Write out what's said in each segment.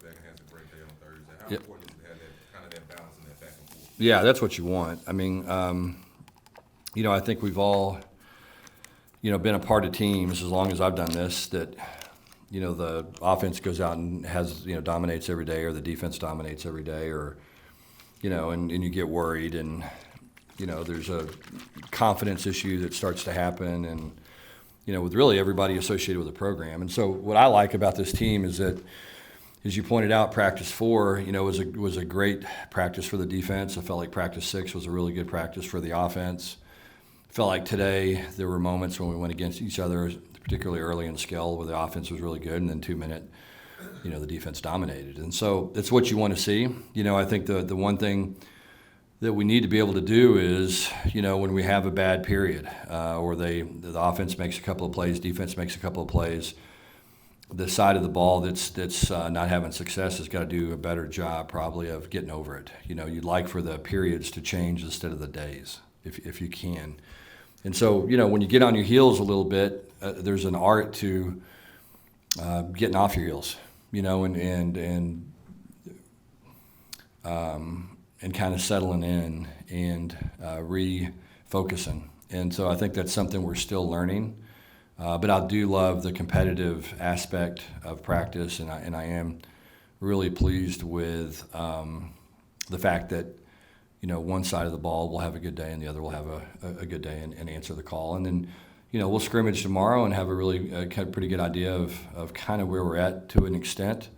back and has a great day on Thursday. How Yep. important is it to have that kind of that balance and that back and forth? Yeah, that's what you want. I mean, I think we've all, been a part of teams as long as I've done this that, the offense goes out and has, dominates every day, or the defense dominates every day, or, and you get worried, and, there's a confidence issue that starts to happen, and, with really everybody associated with the program. And so what I like about this team is that, as you pointed out, practice 4, was a great practice for the defense. I felt like practice 6 was a really good practice for the offense. I felt like today there were moments when we went against each other, particularly early in skill, where the offense was really good, and then 2-minute, the defense dominated. And so that's what you want to see. I think the one thing that we need to be able to do is, when we have a bad period, or the offense makes a couple of plays, defense makes a couple of plays, the side of the ball that's not having success has got to do a better job probably of getting over it. You'd like for the periods to change instead of the days, if you can. And so, when you get on your heels a little bit, there's an art to getting off your heels, and kind of settling in and refocusing. And so I think that's something we're still learning. But I do love the competitive aspect of practice, and I am really pleased with the fact that, one side of the ball will have a good day and the other will have a good day and answer the call. And then, we'll scrimmage tomorrow and have a really kind of pretty good idea of kind of where we're at to an extent.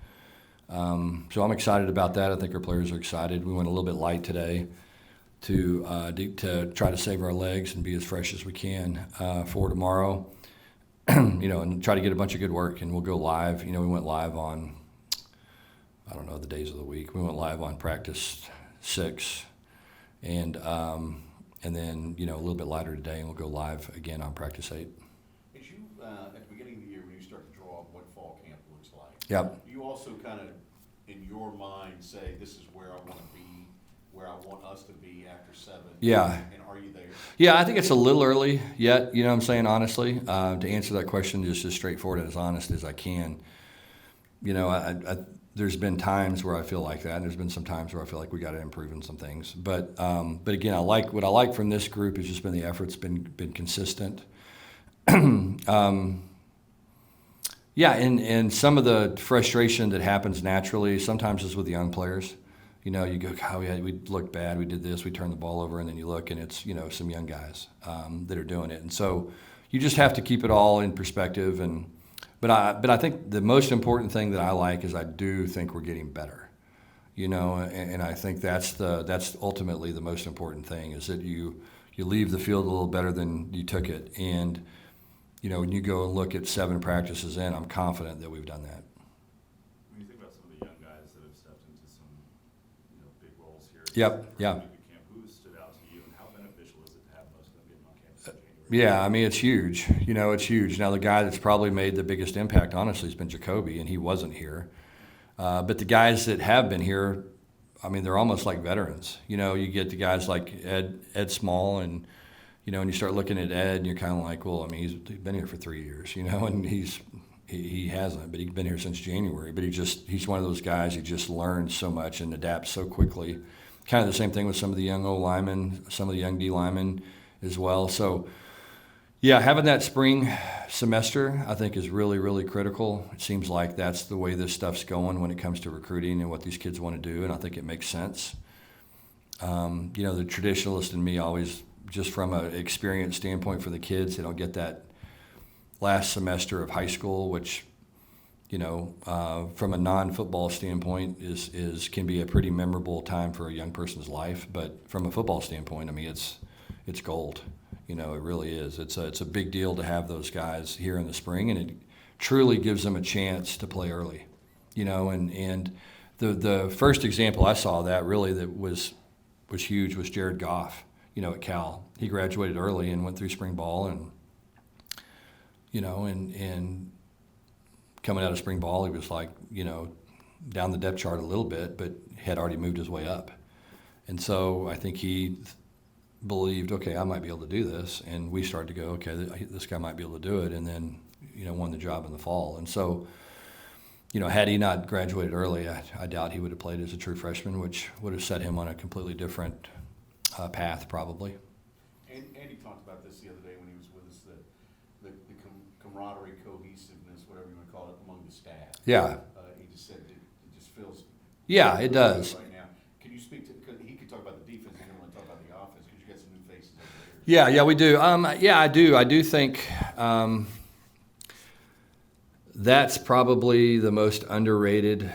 So I'm excited about that. I think our players are excited. We went a little bit light today to try to save our legs and be as fresh as we can for tomorrow. And try to get a bunch of good work, and we'll go live. We went live on, I don't know, the days of the week. We went live on practice 6, and then, a little bit lighter today, and we'll go live again on practice 8. As you, at the beginning of the year, when you start to draw up what fall camp looks like, Yep. you also kind of, in your mind, say, this is where I want to be, where I want us to be after 7. Yeah. And are you there? Yeah, I think it's a little early yet, what I'm saying, honestly, to answer that question just as straightforward and as honest as I can. There's been times where I feel like that, and there's been some times where I feel like we got to improve in some things. But again, what I like from this group has just been the effort's been consistent. Yeah, and some of the frustration that happens naturally sometimes is with the young players. You go, God, we looked bad, we did this, we turned the ball over, and then you look and it's, some young guys that are doing it. And so you just have to keep it all in perspective. But I think the most important thing that I like is I do think we're getting better. And I think that's ultimately the most important thing, is that you leave the field a little better than you took it. And, when you go and look at 7 practices in, I'm confident that we've done that. When you think about some of the young guys that have stepped into some, big roles here. Yep, yeah. Camp, who stood out to you, and how beneficial is it to have most of them getting on campus in January? Yeah, I mean, it's huge. It's huge. Now, the guy that's probably made the biggest impact, honestly, has been Jacoby, and he wasn't here. But the guys that have been here, I mean, they're almost like veterans. You get the guys like Ed Small, and, and you start looking at Ed, and you're kind of like, well, I mean, he's been here for 3 years, and he hasn't, but he's been here since January. But he's one of those guys who just learns so much and adapts so quickly. Kind of the same thing with some of the young O linemen, some of the young D linemen as well. So, yeah, having that spring semester, I think, is really, really critical. It seems like that's the way this stuff's going when it comes to recruiting and what these kids want to do, and I think it makes sense. The traditionalist in me always, just from an experience standpoint for the kids, they don't get that last semester of high school, which, from a non-football standpoint can be a pretty memorable time for a young person's life. But from a football standpoint, I mean, it's gold. It really is. It's a big deal to have those guys here in the spring, and it truly gives them a chance to play early. And the first example I saw of that really that was huge was Jared Goff, at Cal. He graduated early and went through spring ball, and and coming out of spring ball, he was like, down the depth chart a little bit, but had already moved his way up. And so I think he believed, okay, I might be able to do this. And we started to go, okay, this guy might be able to do it. And then, won the job in the fall. And so, had he not graduated early, I doubt he would have played as a true freshman, which would have set him on a completely different path probably. And Andy talked about this the other day when he was with us, the camaraderie, cohesiveness, whatever you want to call it, among the staff. Yeah. He just said it just feels. Yeah, it does. Right now, can you speak to? Cause he could talk about the defense. He didn't want to talk about the offense because you got some new faces over there. Yeah, we do. Yeah, I do. I do think that's probably the most underrated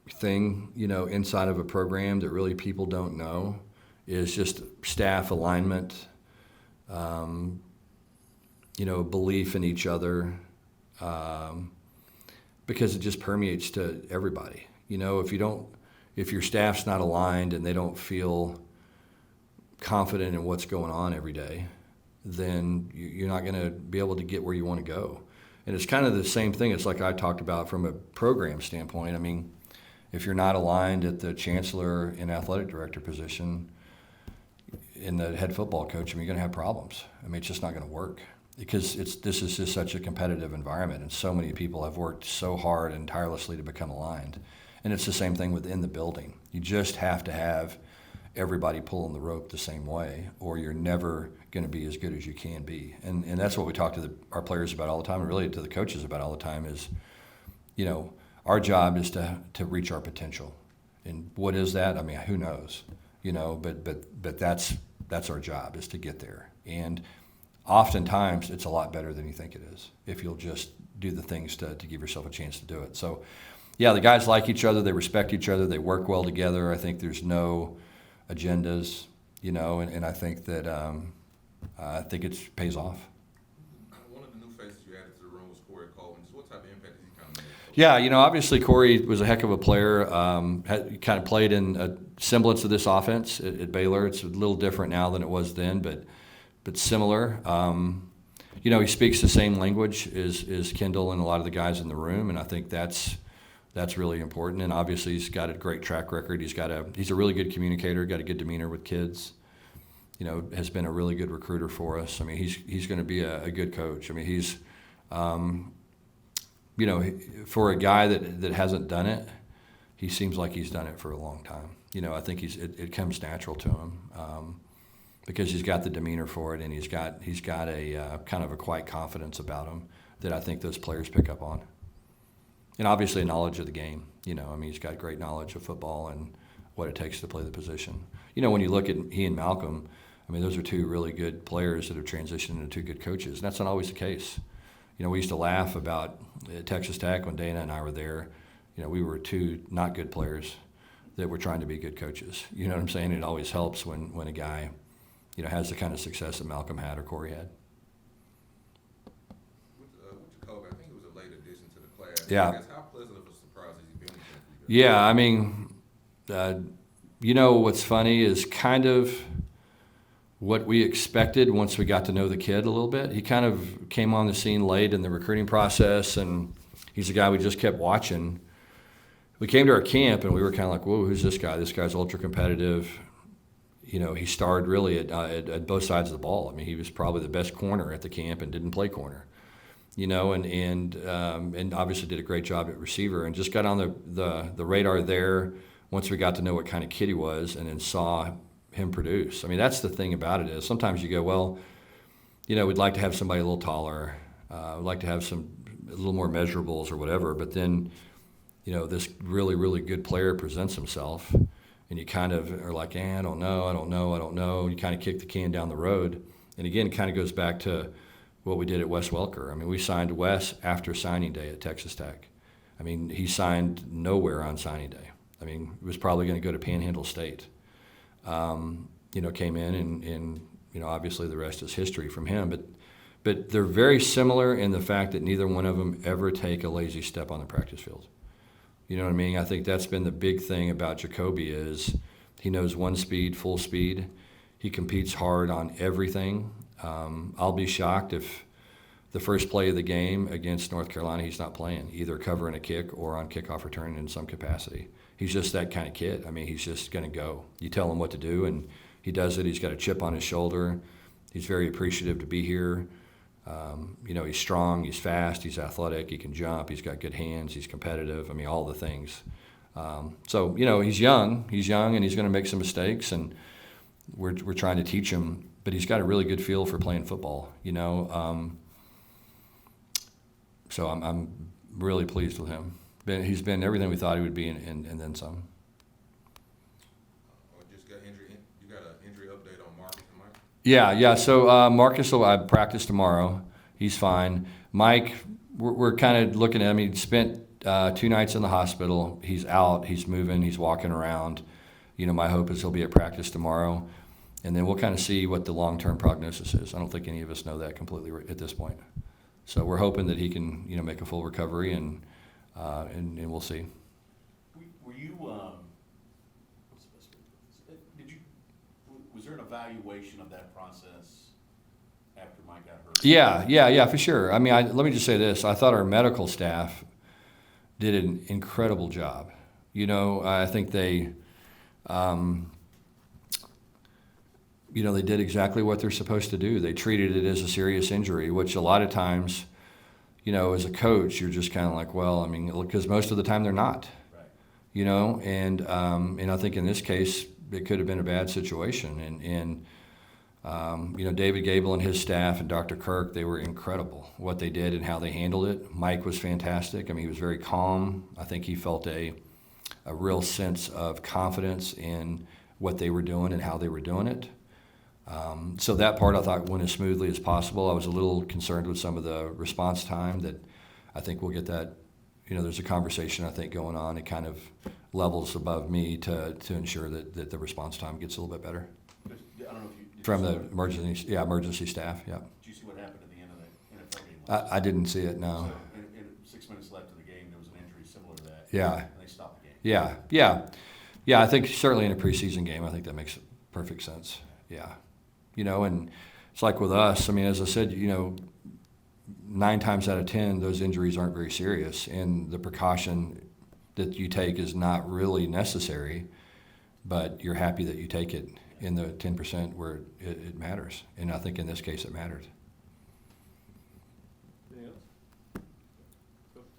thing, inside of a program that really people don't know is just staff alignment, belief in each other, because it just permeates to everybody. If your staff's not aligned and they don't feel confident in what's going on every day, then you're not going to be able to get where you want to go. And it's kind of the same thing. It's like I talked about from a program standpoint. I mean, if you're not aligned at the chancellor and athletic director position in the head football coach, you're going to have problems. It's just not going to work because this is just such a competitive environment, and so many people have worked so hard and tirelessly to become aligned. And it's the same thing within the building. You just have to have everybody pulling the rope the same way, or you're never going to be as good as you can be. And that's what we talk to our players about all the time, and really to the coaches about all the time is, our job is to reach our potential. And what is that? Who knows? But that's our job, is to get there. And oftentimes it's a lot better than you think it is if you'll just do the things to give yourself a chance to do it. So, yeah, the guys like each other, they respect each other, they work well together. I think there's no agendas, and I think that it pays off. One of the new faces you added to the room was Corey Coleman. Just what type of impact did he kind of make? Yeah, obviously Corey was a heck of a player. Had kind of played in a semblance of this offense at Baylor. It's a little different now than it was then, but similar. He speaks the same language as Kendall and a lot of the guys in the room, and I think that's really important. And obviously he's got a great track record. He's a really good communicator, got a good demeanor with kids. Has been a really good recruiter for us. He's going to be a good coach. He's for a guy that hasn't done it, he seems like he's done it for a long time. I think it comes natural to him because he's got the demeanor for it, and he's got a kind of a quiet confidence about him that I think those players pick up on. And obviously a knowledge of the game. He's got great knowledge of football and what it takes to play the position. When you look at he and Malcolm, those are two really good players that have transitioned into two good coaches. And that's not always the case. We used to laugh about at Texas Tech when Dana and I were there. We were two not good players that were trying to be good coaches. You know what I'm saying? It always helps when a guy, has the kind of success that Malcolm had or Corey had. With Jacoby, I think it was a late addition to the class. Yeah. I guess how pleasant of a surprise has he been for you guys? Yeah, what's funny is kind of what we expected once we got to know the kid a little bit. He kind of came on the scene late in the recruiting process, and he's a guy we just kept watching. We came to our camp, and we were kind of like, whoa, who's this guy? This guy's ultra competitive. He starred really at both sides of the ball. He was probably the best corner at the camp and didn't play corner. And obviously did a great job at receiver and just got on the radar there once we got to know what kind of kid he was and then saw him produce. That's the thing about it is sometimes you go, well, we'd like to have somebody a little taller. We'd like to have a little more measurables or whatever. But then, this really, really good player presents himself and you kind of are like, I don't know. You kind of kick the can down the road. And again, it kind of goes back to what we did at Wes Welker. We signed Wes after signing day at Texas Tech. He signed nowhere on signing day. He was probably going to go to Panhandle State. Came in and obviously the rest is history from him. But they're very similar in the fact that neither one of them ever take a lazy step on the practice field. You know what I mean? I think that's been the big thing about Jacoby is he knows one speed, full speed. He competes hard on everything. I'll be shocked if the first play of the game against North Carolina he's not playing, either covering a kick or on kickoff return in some capacity. He's just that kind of kid. He's just going to go. You tell him what to do, and he does it. He's got a chip on his shoulder. He's very appreciative to be here. He's strong, he's fast, he's athletic, he can jump, he's got good hands, he's competitive. I mean, all the things. So he's young, and he's going to make some mistakes, and we're trying to teach him. But he's got a really good feel for playing football. So I'm really pleased with him. He's been everything we thought he would be, and then some. Just got injury. You got an injury update on Marcus and Mike? Yeah. So Marcus will I practice tomorrow. He's fine. Mike, we're kind of looking at him. He spent 2 nights in the hospital. He's out. He's moving. He's walking around. My hope is he'll be at practice tomorrow, and then we'll kind of see what the long-term prognosis is. I don't think any of us know that completely at this point. So we're hoping that he can, make a full recovery, and we'll see. Were you, what's the best way to put this? Was there an evaluation of that process after Mike got hurt? Yeah, for sure. I mean, let me just say this. I thought our medical staff did an incredible job. I think they, they did exactly what they're supposed to do. They treated it as a serious injury, which a lot of times, as a coach, you're just kind of like, well, I mean, because most of the time they're not. Right. And I think in this case, it could have been a bad situation. And David Gable and his staff and Dr. Kirk, they were incredible, what they did and how they handled it. Mike was fantastic. I mean, he was very calm. I think he felt a real sense of confidence in what they were doing and how they were doing it. So that part I thought went as smoothly as possible. I was a little concerned with some of the response time that I think we'll get that. There's a conversation I think going on. It kind of levels above me to ensure that the response time gets a little bit better. But I don't know if you did From you the see emergency staff, yeah. Did you see what happened at the end of the NFL game? I didn't see it, no. So in 6 minutes left of the game, there was an injury similar to that. Yeah. And they stopped the game. Yeah. I think certainly in a preseason game, I think that makes perfect sense. Yeah. And it's like with us. I mean, as I said, 9 times out of 10, those injuries aren't very serious, and the precaution that you take is not really necessary, but you're happy that you take it in the 10% where it matters. And I think in this case, it mattered. Anything else?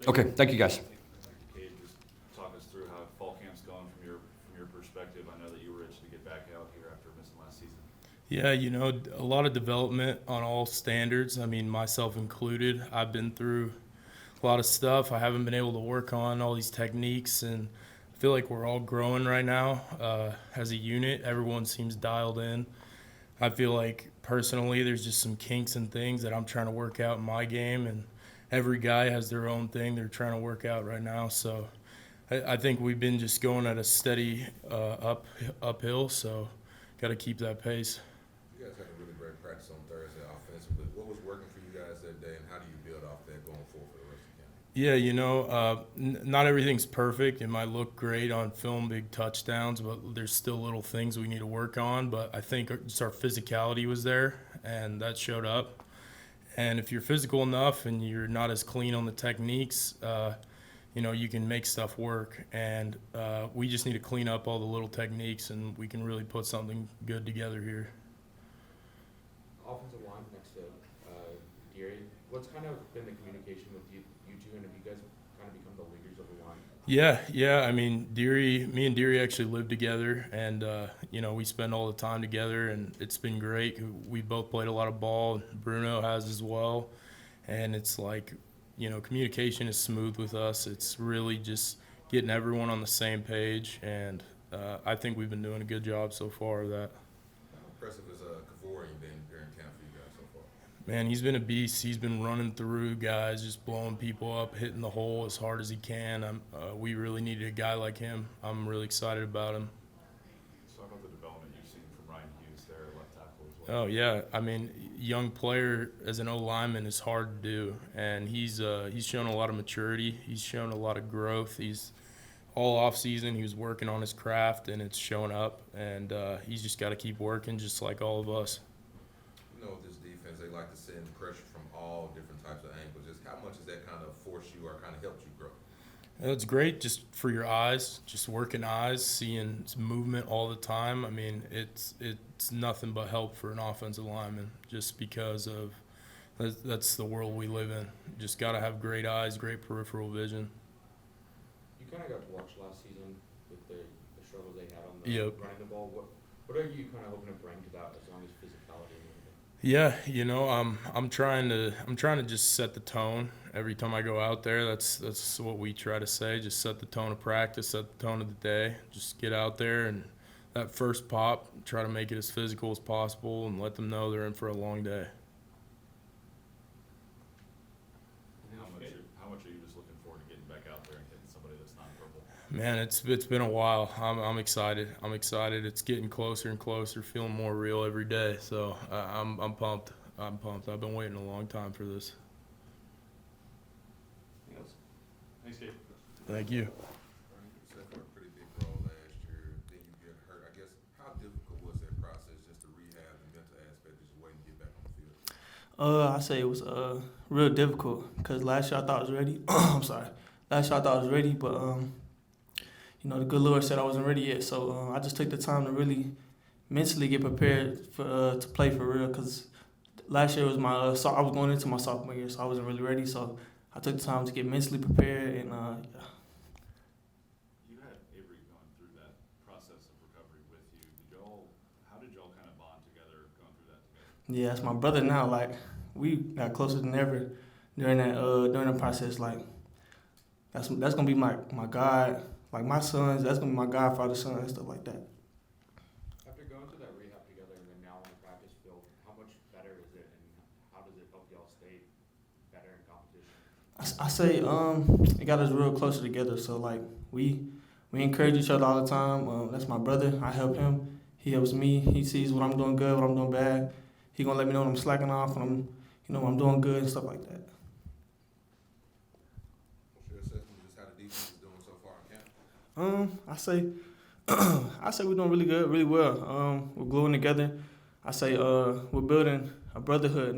Okay, thank you guys. Cade, just talk us through how fall camp's going from your perspective. I know that you were itching to get back out here after missing last season. Yeah, a lot of development on all standards. I mean, myself included. I've been through a lot of stuff. I haven't been able to work on all these techniques, and I feel like we're all growing right now as a unit. Everyone seems dialed in. I feel like personally there's just some kinks and things that I'm trying to work out in my game, and every guy has their own thing they're trying to work out right now. So I think we've been just going at a steady uphill, so got to keep that pace. You guys had a really great practice on Thursday offensively. What was working for you guys that day, and how do you build off that going forward for the rest of the game? Yeah, not everything's perfect. It might look great on film, big touchdowns, but there's still little things we need to work on. But I think just our physicality was there, and that showed up. And if you're physical enough and you're not as clean on the techniques, you can make stuff work. And we just need to clean up all the little techniques, and we can really put something good together here. Offensive line next to Gary. What's kind of been the communication with you two, and have you guys kind of become the leaders of the line? Yeah. I mean, me and Deary actually live together, and we spend all the time together, and it's been great. We both played a lot of ball. Bruno has as well, and it's like, communication is smooth with us. It's really just getting everyone on the same page, and I think we've been doing a good job so far of that. How impressive is Kavorian being here in camp for you guys so far? Man, he's been a beast. He's been running through guys, just blowing people up, hitting the hole as hard as he can. We really needed a guy like him. I'm really excited about him. Let's talk about the development you've seen from Ryan Hughes there, left tackle as well. Oh, yeah. I mean, young player as an O-lineman is hard to do, and he's shown a lot of maturity. He's shown a lot of growth. All off season he was working on his craft, and it's showing up, and he's just got to keep working just like all of us. With this defense, they like to send pressure from all different types of angles. Just how much has that kind of forced you or kind of helped you grow? It's great just for your eyes, just working eyes, seeing movement all the time. I mean, it's nothing but help for an offensive lineman just because of That's the world we live in. Just got to have great eyes, great peripheral vision. You kind of got to watch last season with the struggles they had on the Yep. running the ball. What are you kind of hoping to bring to that as long as physicality and everything? Yeah, I'm trying to just set the tone every time I go out there. That's what we try to say. Just set the tone of practice, set the tone of the day. Just get out there and that first pop, try to make it as physical as possible and let them know they're in for a long day. How much are you just looking forward to getting back out there and hitting somebody that's not purple? Man, it's been a while. I'm excited. I'm excited. It's getting closer and closer, feeling more real every day. So I'm pumped. I'm pumped. I've been waiting a long time for this. Anything else? Thanks, Gabe. Thank you. You set for a pretty big role last year, then you get hurt. I guess, how difficult was that process, just to rehab the mental aspect, just waiting to get back on the field? I say it was real difficult because last year I thought I was ready. I'm sorry. Last year I thought I was ready, but the good Lord said I wasn't ready yet. So I just took the time to really mentally get prepared for to play for real. Because last year was my I was going into my sophomore year, so I wasn't really ready. So I took the time to get mentally prepared and You had Avery going through that process of recovery with you. How did y'all kind of bond together going through that together? yeah, it's my brother now. Like we got closer than ever during the process. Like that's gonna be my God. Like my sons, that's gonna be my godfather's son and stuff like that. After going through that rehab together and then now on the practice field, how much better is it and how does it help y'all stay better in competition? I say it got us real closer together. So like we encourage each other all the time. That's my brother. I help him. He helps me. He sees what I'm doing good, what I'm doing bad. He gonna let me know when I'm slacking off, when I'm doing good and stuff like that. What's your assessment of just how the defense is doing so far in camp? I say we're doing really good, really well. We're gluing together. I say we're building a brotherhood.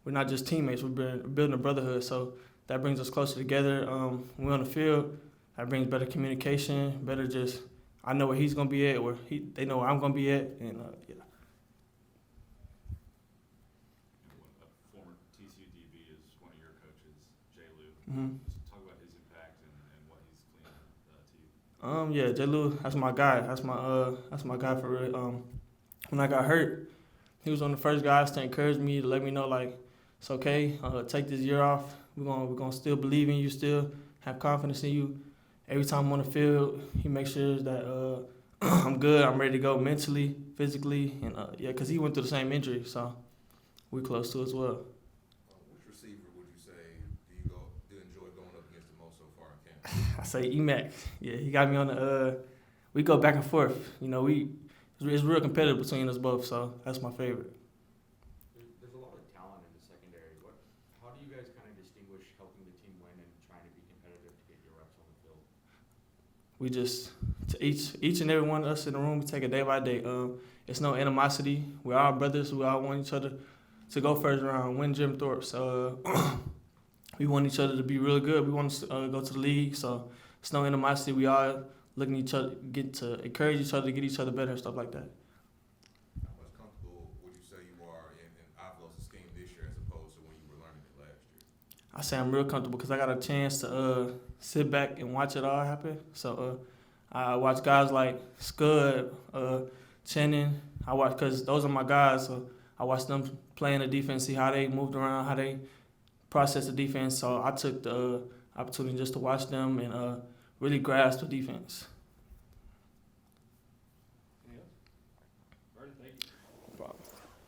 We're not just teammates. We're building a brotherhood. So that brings us closer together. When we're on the field, that brings better communication. Better just I know where he's gonna be at, they know where I'm gonna be at, and yeah. A former TCU DB is one of your coaches, Jay Lou. Mm-hmm. Just talk about his impact and what he's cleaned to you. Yeah, J. Lou, that's my guy. That's my guy for real. When I got hurt, he was one of the first guys to encourage me, to let me know like it's okay. Take this year off. We're gonna still believe in you, still have confidence in you. Every time I'm on the field, he makes sure that I'm good. I'm ready to go mentally, physically, and because he went through the same injury, so we're close to it as well. Which receiver would you say do you enjoy going up against the most so far in camp? I say Emac. Yeah, he got me on the. We go back and forth. It's real competitive between us both. So that's my favorite. There's a lot of talent in the secondary. How do you guys kind of distinguish helping the team win and trying to be competitive to get your reps on the field? We just to each and every one of us in the room, we take it day by day. It's no animosity. We're all brothers. We all want each other to go first round, win Jim Thorpe's. We want each other to be really good. We want to go to the league. So it's no animosity. We all looking at each other, get to encourage each other, to get each other better and stuff like that. How much comfortable would you say you are in Avalos' scheme this year as opposed to when you were learning it last year? I say I'm real comfortable because I got a chance to sit back and watch it all happen. So I watch guys like Scud, Channing. I watch because those are my guys. So I watch them playing the defense, see how they moved around, how they process the defense. So I took the opportunity just to watch them and really grasp the defense. Anything else? All right, thank you.